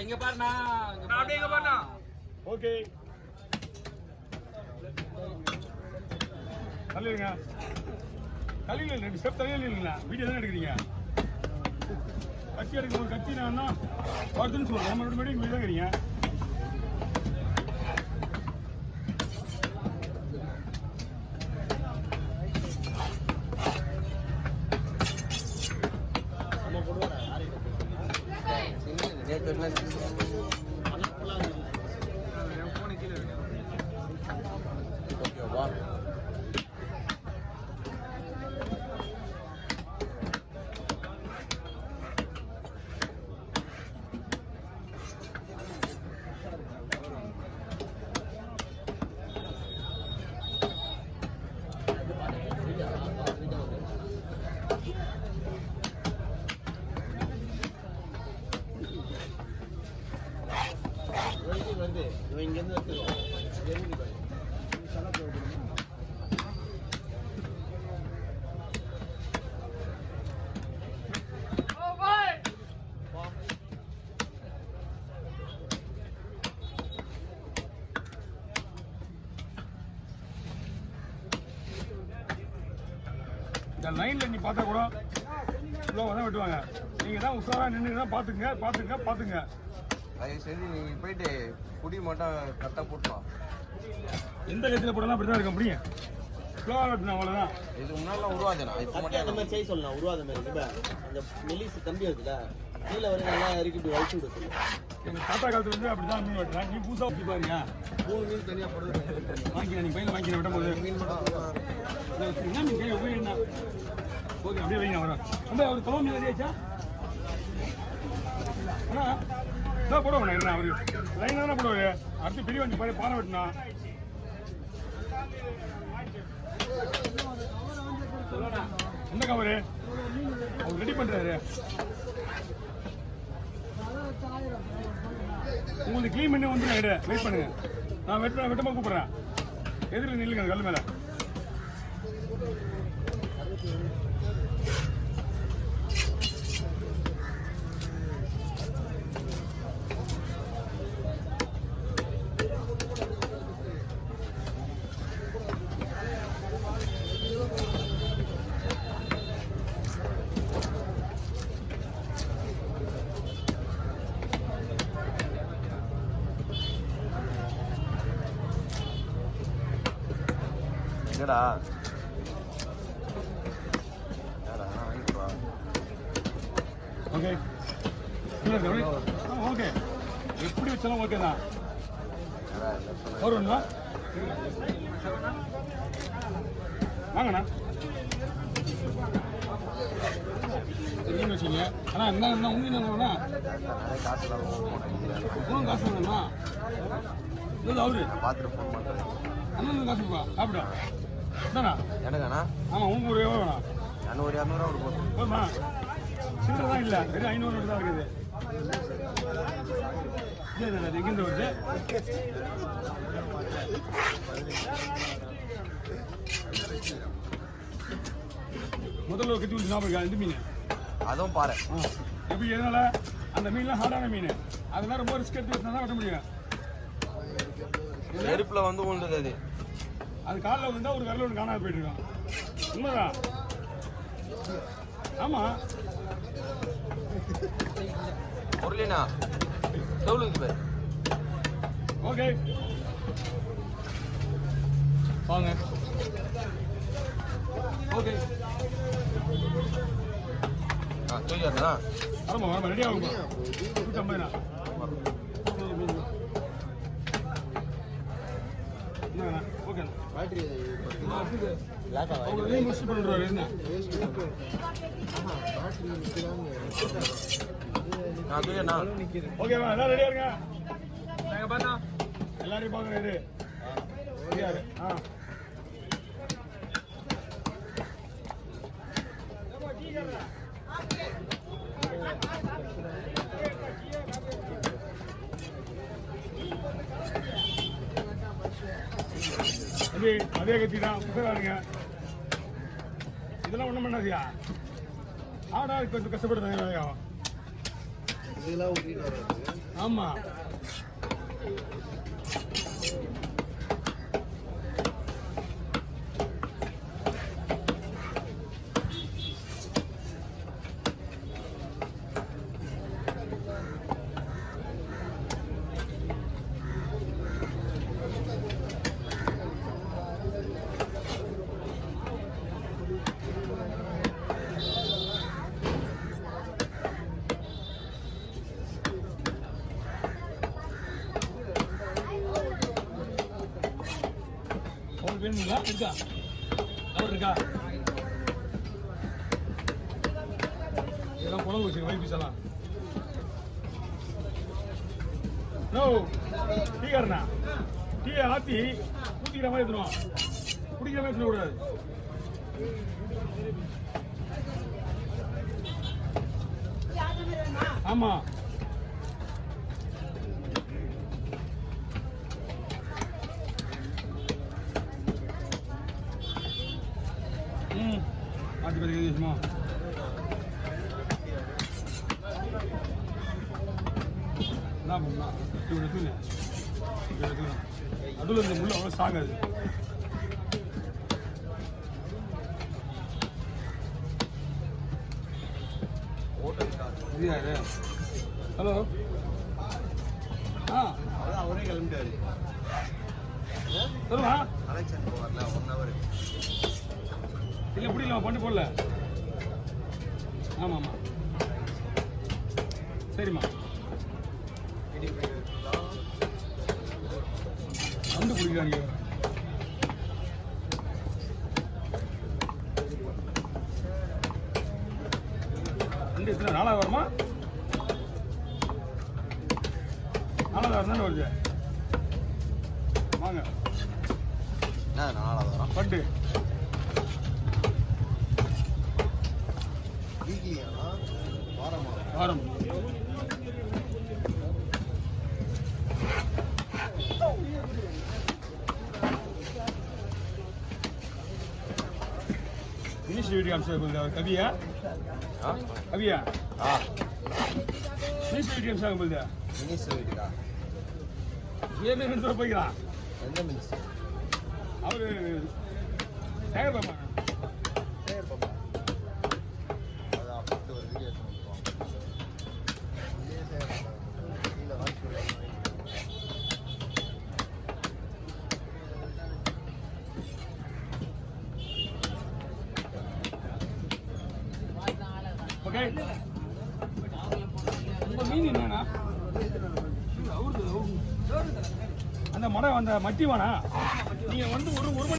இங்க பாருண்ணா அப்படியே இங்க பாருண்ணா. ஓகே தள்ளிடுங்க. தள்ளியில் 2 ஸ்டெப் தள்ளியில் இல்லைங்களா? வீடியோ தானே எடுக்கிறீங்க. கட்சி எடுக்க ஒரு கட்சி நான் வருதுன்னு சொல்லுவேன். நம்ம முன்னாடி வீடு தான் இருக்கிறீங்க. இந்த லைன்ல நீ பார்த்தா கூட ஸ்லோவாக தான் வெட்டுவாங்க. நீங்க தான் உஷாரா நின்று தான் பாத்துங்க. அது சரி, நீங்க போயிட்டு குடி மட்டும் கரெக்டாக போட்டலாம். எந்த கட்சியில் போடலாம் அப்படி தான் இருக்க முடியும். ஸ்லோவாக வெட்டணும், அவ்வளோதான். இது முன்னாடிலாம் உருவாதுண்ணா. இப்போ மட்டும் அந்த மாதிரி செய்ய சொல்லலாம். உருவாத மாதிரி அந்த மெலிசு கம்பி இருக்குல்ல, கீழே வரைக்கும் நல்லா இறக்கி இப்படி வலிச்சு விட சொல்லலாம். எங்கள் தாத்தா காலத்துல இருந்து அப்படி தான் மீன் வெட்டுறேன். நீ புதுசாக ஊற்றி பாருங்க. 3 மீன் தனியாக போடுறது வாங்கிக்கிறேன். நீங்கள் பையனை வாங்கிக்கிறேன் வெட்டும் போது மீன் மட்டும் என்ன மீன் கை உபயோகம் என்ன? ஓகே, அப்படியே வைங்க. வரோம் ரொம்ப அவர் தவா மீன் ரெடியாச்சா? அண்ணா இதான் போடுவாங்க. என்ன அவரு லைனாக தானே போடுவாரு. அடுத்து பெரிய வண்டி பாரு, பாறை வெட்டினா எந்த கவரு அவர் ரெடி பண்றாரு. உங்களுக்கு கிளீன் பண்ணி வந்து வெயிட் பண்ணுங்க. நான் வெட்டமா கூப்பிடுறேன். எதிரில் நில்லுங்க அந்த கல் மேல. என்னடா வாங்கிப்பா. ஓகே ஓகே, எப்படி வச்சாலும் ஓகே தான். வரும்ண்ணா வாங்கண்ணா. நீங்க வச்சுங்க. அண்ணா என்ன உங்க என்னண்ணா காசு காசு வேணும்ண்ணா. அவரு பார்த்துட்டு ஃபோன் பண்ணுறேன். அண்ணன் காசு கொடுப்பா சாப்பிட்டா தானா எனக்காண்ணா? ஆமாம், உங்களுக்கு ஒரு எவ்வளோ வேணும்? நான் ஒரு 200 ஒரு போதும். போதுமா? சில்லறை தான் இல்லை, வெறும் 500 தான் இருக்குது. இல்லை எங்கேருந்து வருது? முதல்ல ஒரு கட்டி ஊற்றி ஞாபகம் இந்த மீன் அதுவும் பாரு. எப்படி எதனால அந்த மீன்லாம் ஹார்டான மீன், அதெல்லாம் ரொம்ப ரிஸ்க் எடுத்து வச்சா தான் வெட்ட முடியும். நெருப்புல வந்து விழுந்தது அது. அது காலில் விழுந்தா ஒரு விரல ஒன்று காணாது போயிட்டு இருக்கான். உண்மைதான். ஆமா பொருளினா சொல்லுங்க பேர். ஓகே வாங்க. ஓகே சொல்லிடுறா. ஆமாம் ரெடி ஆகும். 150 ஓகே. பேட்டரி முடிச்சு பண்ணுறாரு என்ன? ஓகேவா? எல்லாம் ரெடியா இருங்க. நாங்கள் பார்த்தா எல்லாரையும் பார்க்குறேன். இது ரெடியாரு. அதே கத்தி தான் உட்காருங்க. இதெல்லாம் ஒன்றும் பண்ணாதியா? ஆடா கொஞ்சம் கஷ்டப்படுறாங்க. இதெல்லாம் ஊற்றிட்டு வர்றது. ஆமா வேணுங்களா? இருக்கா? அவர் இருக்கா? இதெல்லாம் குழம்பு வச்சுக்க வைப்பீஸ் எல்லாம். நோ டீக்காரண்ணா டீயை ஆற்றி ஊற்றிக்கிற மாதிரி எடுத்துருவோம். குடிக்கிற மாதிரி எடுத்துக்கூடாது. ஆமா ஆட்டி பத்தி சும்மா என்ன பண்ணா இப்படி எடுத்துங்க அதுல இந்த முள்ள அவ்வளோ சாகாது. இது யாரு? ஹலோ அவரே கிளம்பிட்டாரு. சொல்லுவா கலெக்ஷன் போகல 1 hour. இல்லை பிடிக்கல பண்ணி போடல. ஆமாம் ஆமாம் சரிம்மா வந்து பிடிக்கிறாங்க. ரெண்டு எத்தனை 4வது வருமா? 4வது வாரம் தானே வருது. வாங்க என்ன 4வது வாரம்? பட்டு வீக்லியானா வாரமா? வாரம் மினிஸ்டர் வீடியோ அம்சம் கவியா கவியா மினிஸ்டர் வீடியோ அம்சம் போகுது. மினிஸ்டர் வீட்டுக்கா? ஏன்னு போய்க்கலாம். எந்த மினிஸ்டர்? அவரு சேகர் பாப்பா. சேகர் பாப்பா அது அப்படி ஒரு வீடியோ பண்ணுவோம். இதே சேகர் பாப்பா கீழே வாட்ச் ஓகே உங்க மீன் என்னன்னா அந்த மடம் அந்த மட்டி வேணா நீங்க வந்து ஒரு மணி